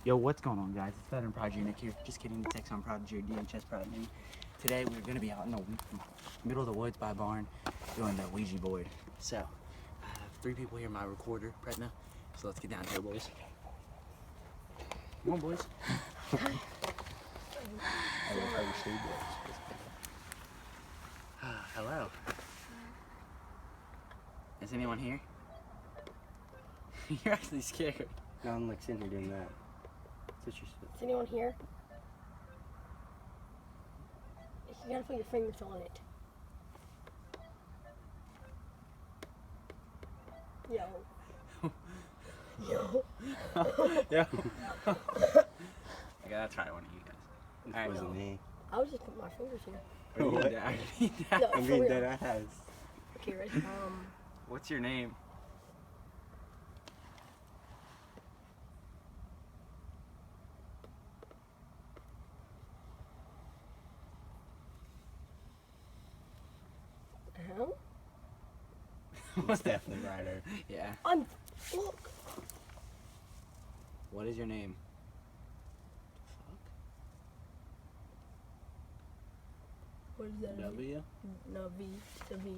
Yo, what's going on, guys? It's Veteran Prodigy Nick here. Just kidding, it's X on Prodigy or DHS Prodigy. Today we're gonna be out in the middle of the woods by a barn doing the Ouija board. So, I have 3 people here, my recorder, Pretna. So let's get down to it, boys. Come on, boys. Hello. Is anyone here? You're actually scared. No, I'm like sitting here doing that. That's what you said. Is anyone here? You gotta put your fingers on it. Yo. Yo. Yeah. I gotta try one of you guys. It Alright, wasn't me. I was just putting my fingers here. What? No, I'm for being real. dead ass. Okay, ready? What's your name? How? It's definitely Ryder. Yeah. Look. What is your name? What is that? W? No, V. It's a V.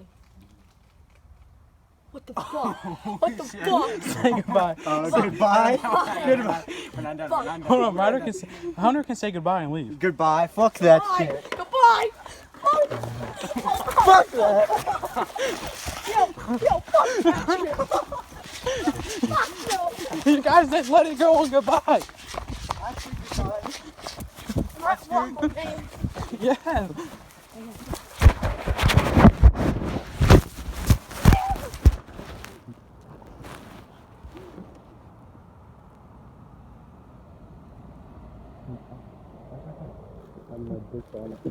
What the fuck? What the fuck? Say goodbye. Goodbye. Goodbye. We're not done. We're not done. Hold on, Hunter can say goodbye and leave. Goodbye. Fuck that Goodbye. shit. Goodbye. Fuck that. Yo, fuck that shit. Fuck no. You guys just let it go and goodbye. That's one more name. Yeah. I'm a bitch on it.